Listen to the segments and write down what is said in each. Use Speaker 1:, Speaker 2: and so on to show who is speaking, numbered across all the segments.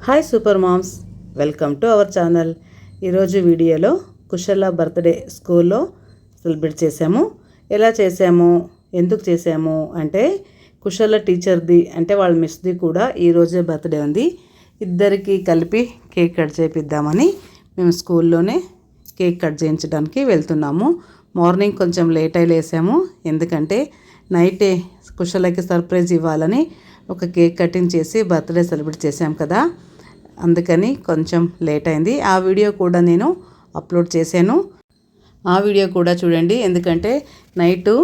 Speaker 1: Hi super moms, welcome to our channel. ఈరోజు వీడియోలో కుశల birthday స్కూల్లో సెలబ్రేట్ చేసాము. ఎలా చేసాము, ఎందుకు చేసాము అంటే కుశల టీచర్ది అంటే వాళ్ళ మిస్ది కూడా ఈరోజే బర్త్డే ఉంది. ఇద్దరికి కలిపి కేక్ కట్ చేపిద్దామని మేము స్కూల్లోనే కేక్ కట్ చేయించడానికి వెళ్తున్నాము. మార్నింగ్ కొంచెం లేట్ అయి లేసాము, ఎందుకంటే నైటే కుశలకి సర్ప్రైజ్ ఇవ్వాలని ఒక కేక్ కటింగ్ చేసి బర్త్డే సెలబ్రేట్ చేసాం కదా, అందుకని కొంచెం లేట్ అయింది. ఆ వీడియో కూడా నేను అప్లోడ్ చేశాను, ఆ వీడియో కూడా చూడండి. ఎందుకంటే నైటు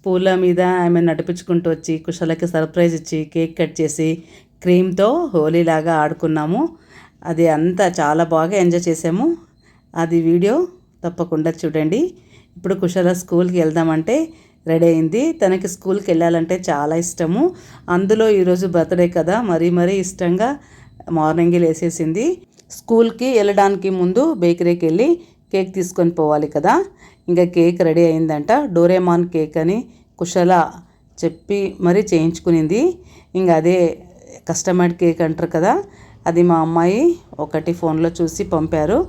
Speaker 1: పూల మీద ఆమె నడిపించుకుంటూ వచ్చి కుశలకి సర్ప్రైజ్ ఇచ్చి కేక్ కట్ చేసి క్రీమ్తో హోలీలాగా ఆడుకున్నాము. అది అంతా చాలా బాగా ఎంజాయ్ చేసాము. అది వీడియో తప్పకుండా చూడండి. ఇప్పుడు కుశల స్కూల్కి వెళ్దామంటే రెడీ అయింది. తనకి స్కూల్కి వెళ్ళాలంటే చాలా ఇష్టము. అందులో ఈరోజు బర్త్డే కదా, మరీ ఇష్టంగా మార్నింగే లేసేసింది. స్కూల్కి వెళ్ళడానికి ముందు బేకరీకి వెళ్ళి కేక్ తీసుకొని పోవాలి కదా. ఇంకా కేక్ రెడీ అయిందంట. డోరేమాన్ కేక్ అని కుశల చెప్పి మరీ చేయించుకునింది. ఇంకా అదే కస్టమర్డ్ కేక్ అంటారు కదా, అది మా అమ్మాయి ఒకటి ఫోన్లో చూసి పంపారు,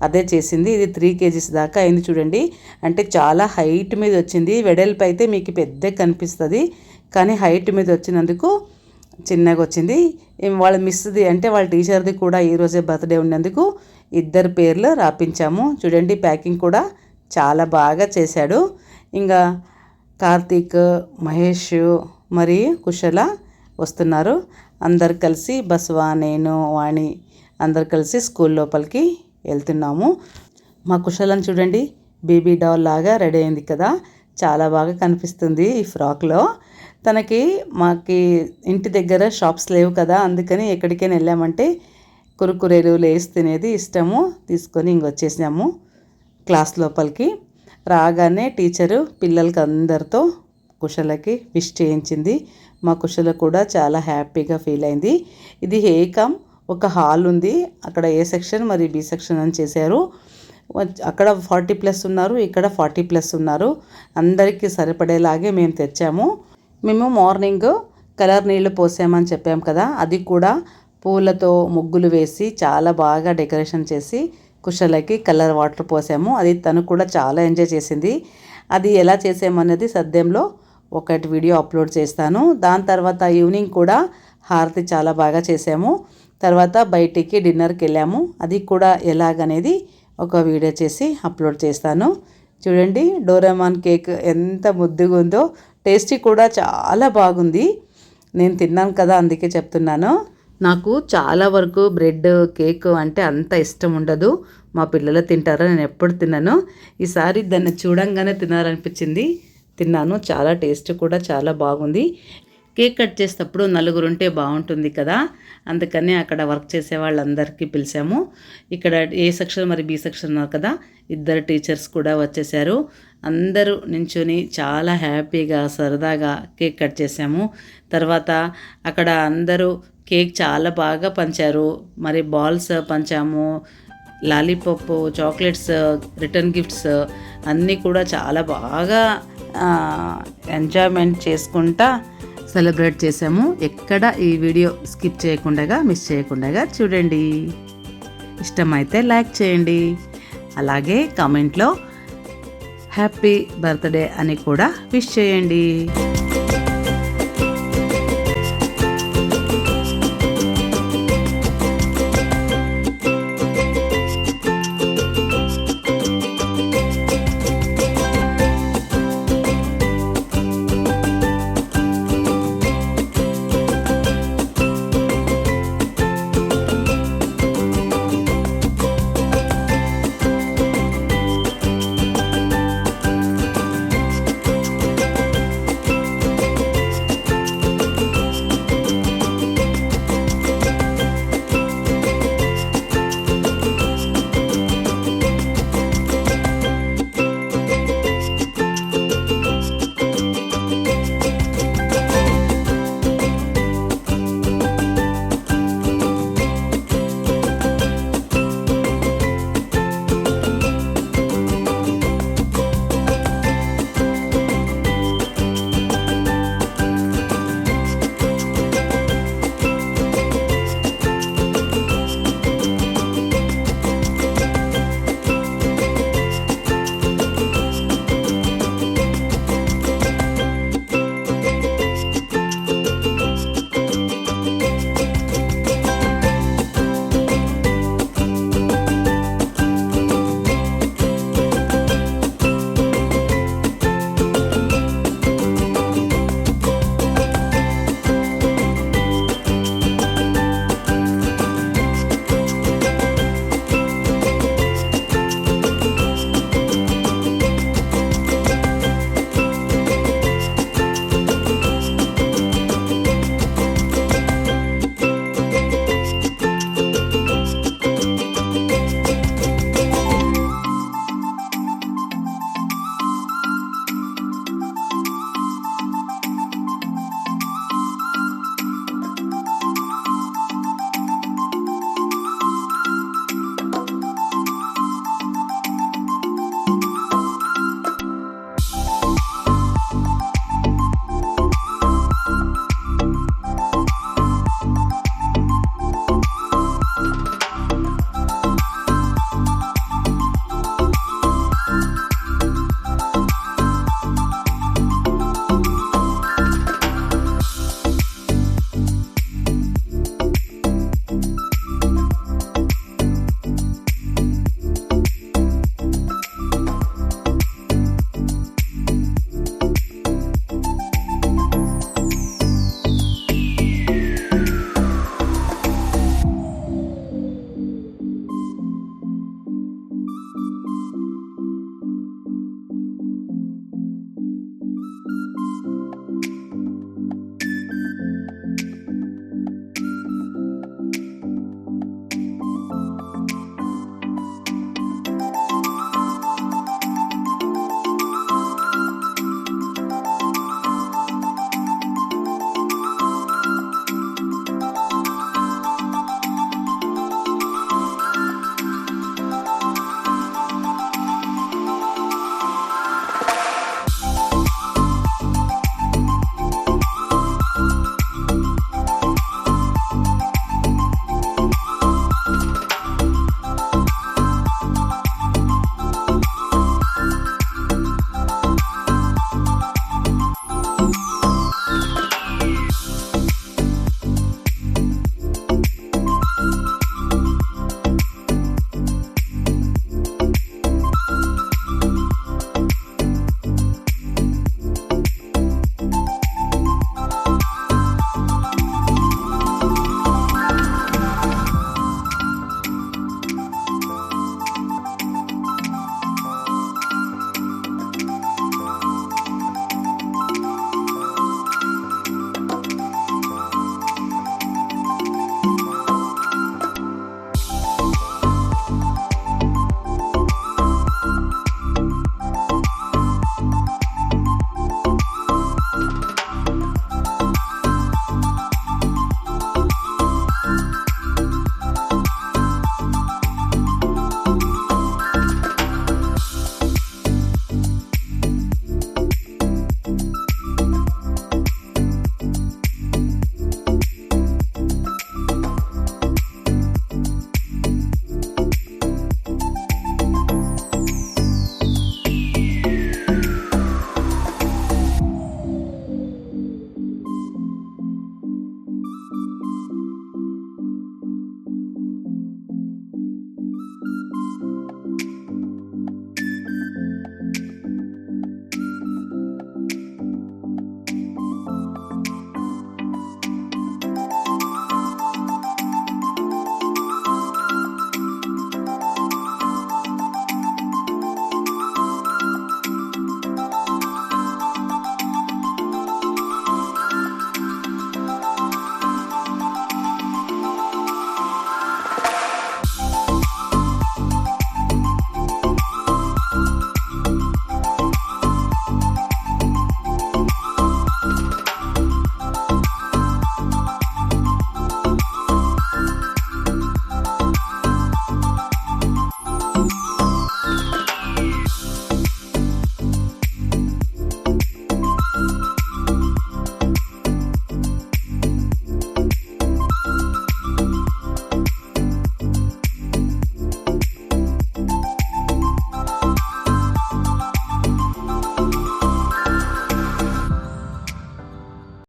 Speaker 1: అదే చేసింది. ఇది 3 kgs దాకా అయింది చూడండి. అంటే చాలా హైట్ మీద వచ్చింది. వెడల్పు అయితే మీకు పెద్ద కనిపిస్తుంది, కానీ హైట్ మీద వచ్చినందుకు చిన్నగా వచ్చింది. వాళ్ళ మిస్ది అంటే వాళ్ళ టీచర్ది కూడా ఈరోజే బర్త్డే ఉన్నందుకు ఇద్దరు పేర్లు రాపించాము. చూడండి, ప్యాకింగ్ కూడా చాలా బాగా చేశాడు. ఇంకా కార్తీక్, మహేష్ మరియు కుశల వస్తున్నారు. అందరు కలిసి బస్వా, నేను, వాణి అందరు కలిసి స్కూల్ లోపలికి వెళ్తున్నాము. మా కుశలను చూడండి, బేబీ డాల్ లాగా రెడీ అయింది కదా, చాలా బాగా కనిపిస్తుంది ఈ ఫ్రాక్లో. తనకి మాకి ఇంటి దగ్గర షాప్స్ లేవు కదా, అందుకని ఎక్కడికైనా వెళ్ళామంటే కురుకురేలు, లేస్ తినేది ఇష్టము. తీసుకొని ఇంకొచ్చేసాము క్లాస్ లోపలికి. రాగానే టీచరు పిల్లలకి అందరితో కుశలకి విష్ చేయించింది. మా కుశల కూడా చాలా హ్యాపీగా ఫీల్ అయింది. ఇది హేకమ్ ఒక హాల్ ఉంది, అక్కడ ఏ సెక్షన్ మరియు బి సెక్షన్ అని చేశారు. అక్కడ 40+ ఉన్నారు, ఇక్కడ 40+ ఉన్నారు. అందరికీ సరిపడేలాగే మేము తెచ్చాము. మేము మార్నింగ్ కలర్ నీళ్ళు పోసామని చెప్పాం కదా, అది కూడా పూలతో ముగ్గులు వేసి చాలా బాగా డెకరేషన్ చేసి కుశలకి కలర్ వాటర్ పోసాము. అది తను కూడా చాలా ఎంజాయ్ చేసింది. అది ఎలా చేసామనేది సద్యంలో ఒకటి వీడియో అప్లోడ్ చేస్తాను. దాని తర్వాత ఈవినింగ్ కూడా హారతి చాలా బాగా చేసాము. తర్వాత బయటికి డిన్నర్కి వెళ్ళాము, అది కూడా ఎలాగనేది ఒక వీడియో చేసి అప్లోడ్ చేస్తాను. చూడండి, డోరేమాన్ కేక్ ఎంత ముద్దుగా ఉందో, టేస్టీ కూడా చాలా బాగుంది. నేను తిన్నాను కదా, అందుకే చెప్తున్నాను. నాకు చాలా వరకు బ్రెడ్, కేక్ అంటే అంత ఇష్టం ఉండదు. మా పిల్లలు తింటారో, నేను ఎప్పుడు తిన్నాను. ఈసారి దాన్ని చూడంగానే తినాలనిపించింది, తిన్నాను. చాలా టేస్ట్ కూడా చాలా బాగుంది. కేక్ కట్ చేసేటప్పుడు నలుగురు ఉంటే బాగుంటుంది కదా, అందుకని అక్కడ వర్క్ చేసే వాళ్ళందరికీ పిలిచాము. ఇక్కడ ఏ సెక్షన్ మరి బి సెక్షన్ ఉన్నారు కదా, ఇద్దరు టీచర్స్ కూడా వచ్చేసారు. అందరూ నించుని చాలా హ్యాపీగా సరదాగా కేక్ కట్ చేసాము. తర్వాత అక్కడ అందరూ కేక్ చాలా బాగా పంచారు. మరి బాల్స్ పంచాము, లాలీపాప్, చాక్లెట్స్, రిటర్న్ గిఫ్ట్స్ అన్నీ కూడా చాలా బాగా ఎంజాయ్మెంట్ చేసుకుంటా సెలబ్రేట్ చేసాము. ఎక్కడ ఈ వీడియో స్కిప్ చేయకుండా, మిస్ చేయకుండా చూడండి. ఇష్టమైతే లైక్ చేయండి, అలాగే కామెంట్లో హ్యాపీ బర్త్డే అని కూడా విష్ చేయండి.